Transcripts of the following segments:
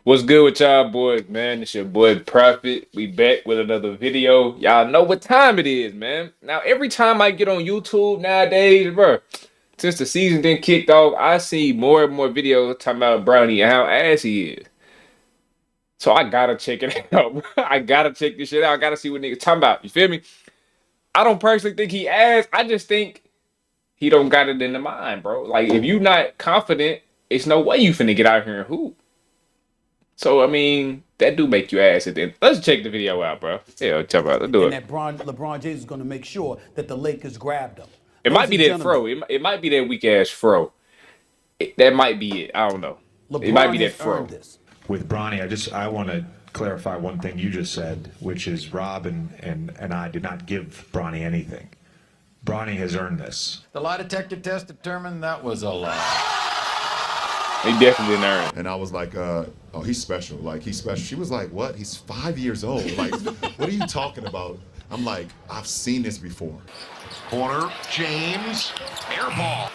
What's good with y'all boys, man? It's your boy Prophet. We back with another video. Y'all know what time it is, man. Now, every time I get on YouTube nowadays, bro, since the season then kicked off, I see more and more videos talking about Brownie and how ass he is. So I gotta check it out. I gotta check this shit out. I gotta see what niggas talking about. You feel me? I don't personally think he ass. I just think he don't got it in the mind, bro. Like, if you not confident, it's no way you finna get out here and hoop. So, I mean, that do make you ass it then. Let's check the video out, bro. Yeah, check out. Let's do And it. that LeBron James is going to make sure that the Lakers grabbed him. It might be that fro. It might be that weak ass fro. That might be it. I don't know. It might be that fro. With Bronny, I want to clarify one thing you just said, which is Rob and I did not give Bronny anything. Bronny has earned this. The lie detector test determined that was a lie. He definitely didn't earn it. And I was like, oh, he's special. Like, he's special. She was like, what? He's 5 years old. Like, what are you talking about? I'm like, I've seen this before. Corner, James, air ball.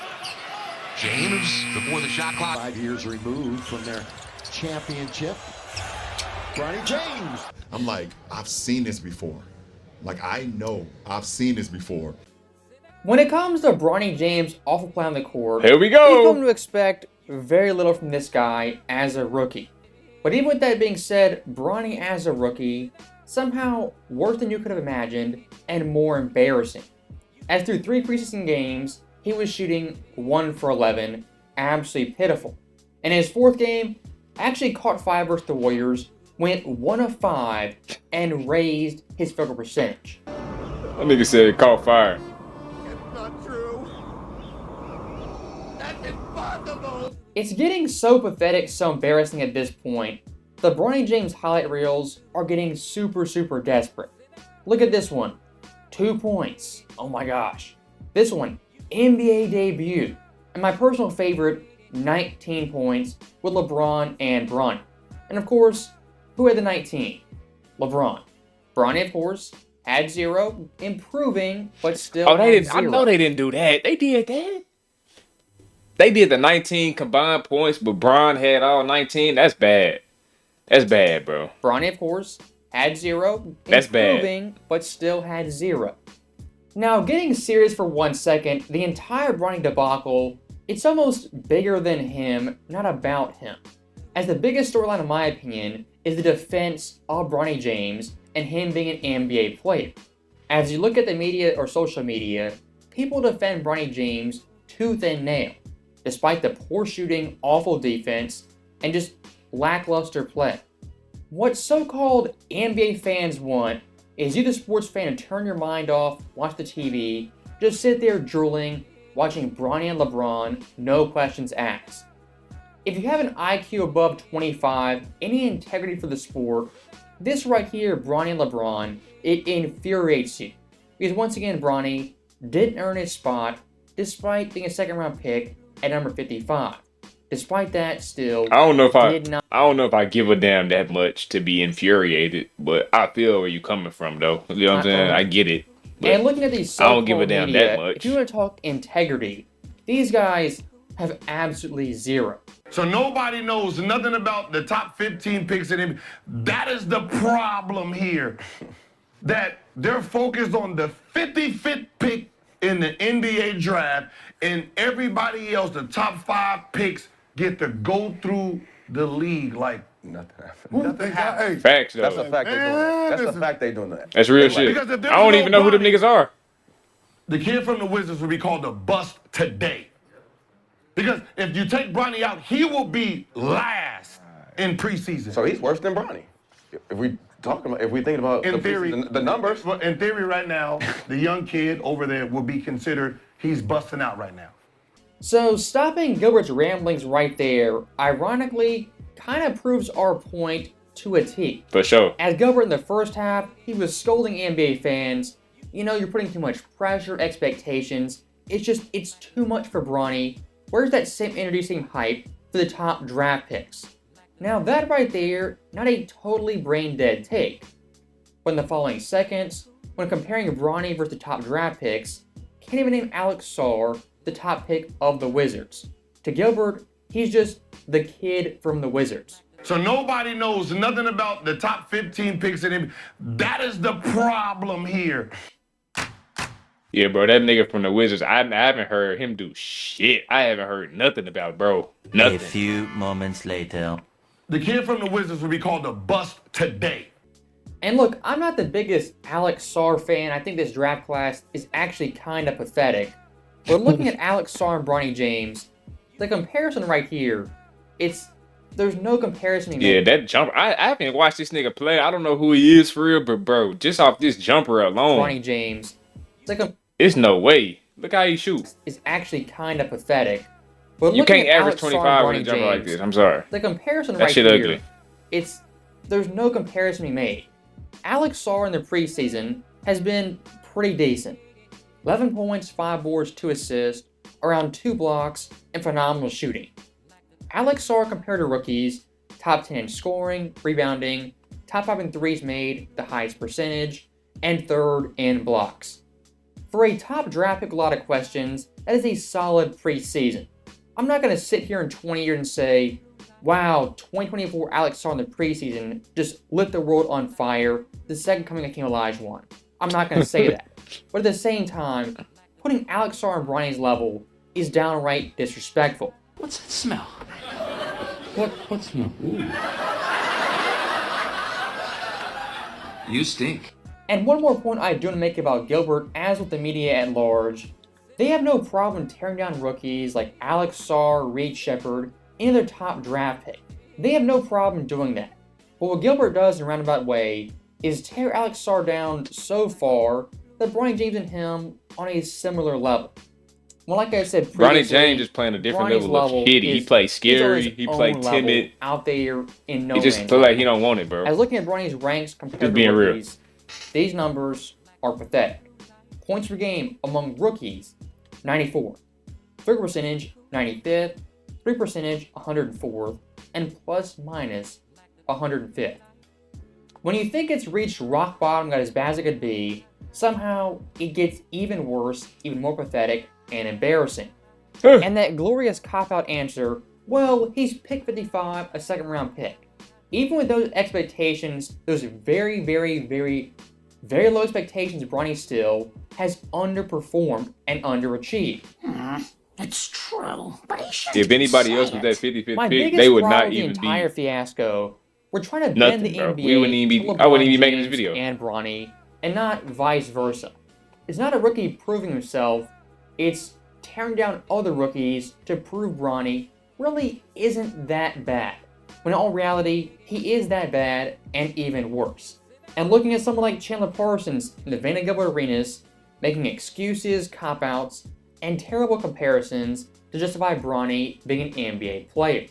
James, before the shot clock. 5 years removed from their championship. Bronny James. I'm like, I've seen this before. Like, I know I've seen this before. When it comes to Bronny James off the play on the court, here we go. We've come to expect very little from this guy as a rookie. But even with that being said, Bronny as a rookie, somehow worse than you could have imagined and more embarrassing. As through 3 preseason games, he was shooting 1 for 11, absolutely pitiful. In his 4th game, actually caught 5 versus the Warriors, went 1 of 5, and raised his field goal percentage. That nigga said caught fire. It's getting so pathetic, so embarrassing at this point. The Bronny James highlight reels are getting super desperate. Look at this one. 2 points. Oh my gosh. This one, NBA debut. And my personal favorite, 19 points with LeBron and Bronny. And of course, who had the 19? LeBron. Bronny, of course, had 0, improving, but still Oh, they had didn't. 0. I know they didn't do that. They did that. They did the 19 combined points, but Bron had all 19. That's bad. That's bad, bro. Bronny, of course, had 0. That's improving, bad. But still had 0. Now, getting serious for 1 second, the entire Bronny debacle, it's almost bigger than him, not about him. As the biggest storyline, in my opinion, is the defense of Bronny James and him being an NBA player. As you look at the media or social media, people defend Bronny James tooth and nail, despite the poor shooting, awful defense, and just lackluster play. What so-called NBA fans want is you, the sports fan, to turn your mind off, watch the TV, just sit there drooling, watching Bronny and LeBron, no questions asked. If you have an IQ above 25, any integrity for the sport, this right here, Bronny and LeBron, it infuriates you. Because once again, Bronny didn't earn his spot, despite being a second-round pick at number 55. Despite that, still, I don't know if I give a damn that much to be infuriated, but I feel where you coming from, though. You know what I'm saying? I get it. And looking at these I don't give a damn media, that much. if you want to talk integrity, these guys have absolutely 0. So nobody knows nothing about the top 15 picks in NBA. That is the problem here. That they're focused on the 55th pick in the NBA draft, and everybody else, the top 5 picks, get to go through the league like nothing happened. Nothing happened. Facts, though. That's a fact they doing that. That's a fact they doing that. That's real shit. I don't even know who them niggas are. The kid from the Wizards would be called a bust today. Because if you take Bronny out, he will be last in preseason. So he's worse than Bronny. If we think about in theory, the numbers. In theory, right now, the young kid over there will be considered he's busting out right now. So stopping Gilbert's ramblings right there, ironically, kind of proves our point to a T. For sure. As Gilbert in the first half, he was scolding NBA fans. You know, you're putting too much pressure, expectations. It's too much for Bronny. Where's that same introducing hype for the top draft picks? Now that right there, not a totally brain-dead take. But in the following seconds, when comparing Bronny versus the top draft picks, can't even name Alex Sarr, the top pick of the Wizards. To Gilbert, he's just the kid from the Wizards. So nobody knows nothing about the top 15 picks in the NBA. That is the problem here. Yeah, bro, that nigga from the Wizards, I haven't heard him do shit. I haven't heard nothing about, bro. Nothing. A few moments later. The kid from the Wizards would be called a bust today. And look, I'm not the biggest Alex Sarr fan. I think this draft class is actually kind of pathetic. But looking at Alex Sarr and Bronny James, the comparison right here, there's no comparison. Yeah, that jumper. I haven't watched this nigga play. I don't know who he is for real, but bro, just off this jumper alone, Bronny James, it's no way. Look how he shoots. It's actually kind of pathetic. But You can't average Alex 25 on a Sarr, jumper Bronny like James, this. I'm sorry. The comparison That right shit here, ugly. there's no comparison to be made. Alex Sarr in the preseason has been pretty decent. 11 points, 5 boards, 2 assists, around 2 blocks, and phenomenal shooting. Alex Sarr compared to rookies, top 10 in scoring, rebounding, top 5 in threes made, the highest percentage, and 3rd in blocks. For a top draft pick, a lot of questions, that is a solid preseason. I'm not going to sit here in 20 years and say, wow, 2024 Alex Sarr in the preseason just lit the world on fire, the second coming of King Olajuwon. I'm not going to say that. But at the same time, putting Alex Sarr on Bronny's level is downright disrespectful. What's that smell? What smell? Ooh. You stink. And one more point I do want to make about Gilbert, as with the media at large, they have no problem tearing down rookies like Alex Sarr, Reed Shepherd, and their top draft pick. They have no problem doing that. But what Gilbert does in a roundabout way is tear Alex Sarr down so far that Bronny James and him on a similar level. Well, like I said previously, Bronny James is playing a different Bronny's level of kitty. He plays scary. He plays timid. Out there in no He just man's feel like land. he don't want it, bro. As looking at Bronny's ranks compared Just to being real. rookies, these numbers are pathetic. Points per game among rookies, 94. Field goal percentage, 95th. 3 percentage, 104th. And plus minus, 105th. When you think it's reached rock bottom, got as bad as it could be, somehow it gets even worse, even more pathetic, and embarrassing. And that glorious cop-out answer, well, he's pick 55, a second round pick. Even with those expectations, those very, very, very, very low expectations, Bronny still has underperformed and underachieved. It's true, but he should. If anybody else was that 55th My pick, biggest they would problem not with even the entire be. fiasco, we're trying to bend Nothing, the bro. NBA We wouldn't even be- to I wouldn't even be LeBron making this James video. and Bronny, and not vice versa. It's not a rookie proving himself, it's tearing down other rookies to prove Bronny really isn't that bad. When in all reality, he is that bad and even worse. And looking at someone like Chandler Parsons in the Vanna Gilbert arenas, making excuses, cop-outs, and terrible comparisons to justify Bronny being an NBA player.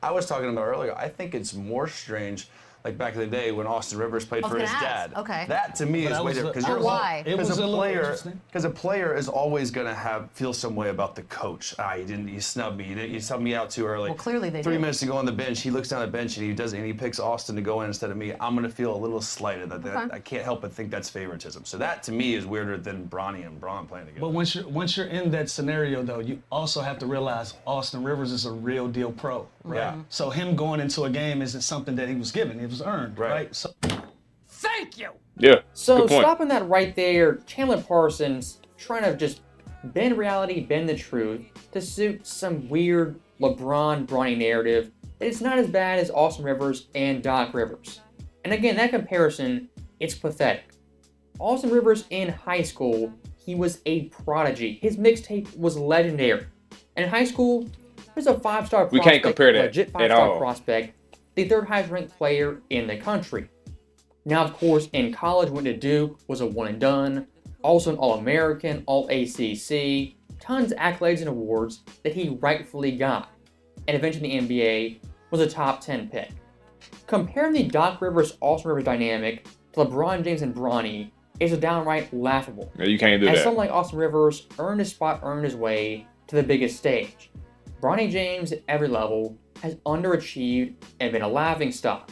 I was talking about earlier, I think it's more strange, like back in the day when Austin Rivers played for his dad. Okay. That to me is way different. why? Because a player is always going to feel some way about the coach. You snubbed me. You subbed me out too early. Well, clearly they 3 did. minutes to go on the bench. He looks down the bench and he picks Austin to go in instead of me. I'm going to feel a little slighted. I can't help but think that's favoritism. So that to me is weirder than Bronny and Bron playing together. But once you're in that scenario though, you also have to realize Austin Rivers is a real deal pro, right? Yeah. So him going into a game isn't something that he was given; it was earned, right? So, Thank you. Yeah. So good point. stopping that right there, Chandler Parsons trying to just bend reality, bend the truth to suit some weird LeBron Bronny narrative that it's not as bad as Austin Rivers and Doc Rivers. And again, that comparison, it's pathetic. Austin Rivers in high school, he was a prodigy. His mixtape was legendary. And in high school, he was a 5-star prospect. We can't compare that legit at 5-star all. prospect, the 3rd highest ranked player in the country. Now, of course, in college, went to Duke, was a one and done, also an All-American, All-ACC, tons of accolades and awards that he rightfully got, and eventually in the NBA was a top 10 pick. Comparing the Doc Rivers-Austin Rivers dynamic to LeBron James and Bronny is downright laughable. No, you can't do As that. someone like Austin Rivers earned his spot, earned his way to the biggest stage. Bronny James at every level has underachieved and been a laughingstock.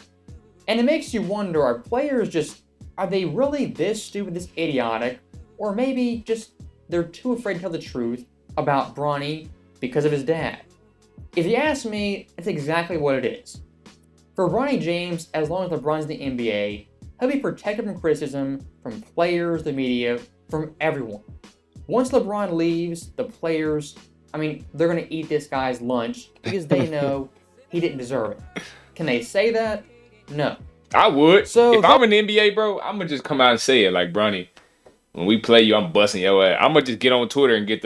And it makes you wonder, are they really this stupid, this idiotic, or maybe just they're too afraid to tell the truth about Bronny because of his dad? If you ask me, it's exactly what it is. For Bronny James, as long as LeBron's in the NBA, he'll be protected from criticism, from players, the media, from everyone. Once LeBron leaves, the players, I mean, they're going to eat this guy's lunch because they know he didn't deserve it. Can they say that? No. I would. So if I'm in the NBA, bro, I'm gonna just come out and say it like, Bronny, when we play you, I'm busting your ass. I'm gonna just get on Twitter and get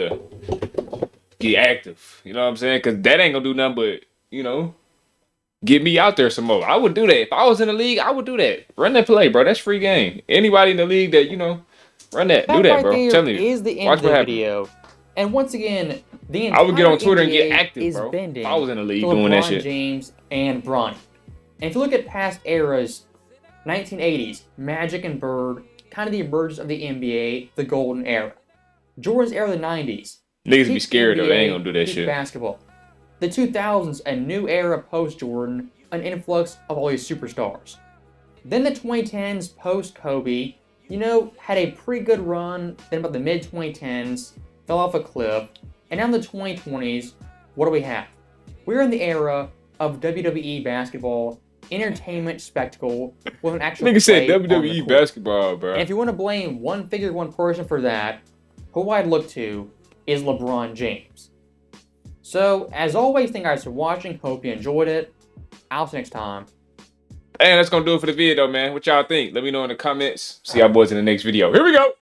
active. You know what I'm saying? Because that ain't gonna do nothing but, you know, get me out there some more. I would do that. If I was in the league, I would do that. Run that play, bro. That's free game. Anybody in the league that, you know, run that. Do that, right bro. I'm there telling you. is the end Watch of the what happens. video. And once again, the entire I would get on Twitter and NBA get active, is bro. bending If I was in the league to doing that LeBron shit. James and Bronny. And if you look at past eras, 1980s, Magic and Bird, kind of the emergence of the NBA, the golden era. Jordan's era of the 90s. Niggas be peak scared though. They ain't NBA, gonna do that peak shit. Basketball. The 2000s, a new era post-Jordan, an influx of all these superstars. Then the 2010s, post-Kobe, you know, had a pretty good run, then about the mid-2010s, fell off a cliff, and now in the 2020s, what do we have? We're in the era of WWE basketball, entertainment spectacle, with an actual Nigga said play on the WWE court. basketball, bro. And if you want to blame one figure, one person for that, who I'd look to is LeBron James. So, as always, thank you guys for watching. Hope you enjoyed it. I'll see you next time. And that's gonna do it for the video, man. What y'all think? Let me know in the comments. See y'all boys in the next video. Here we go.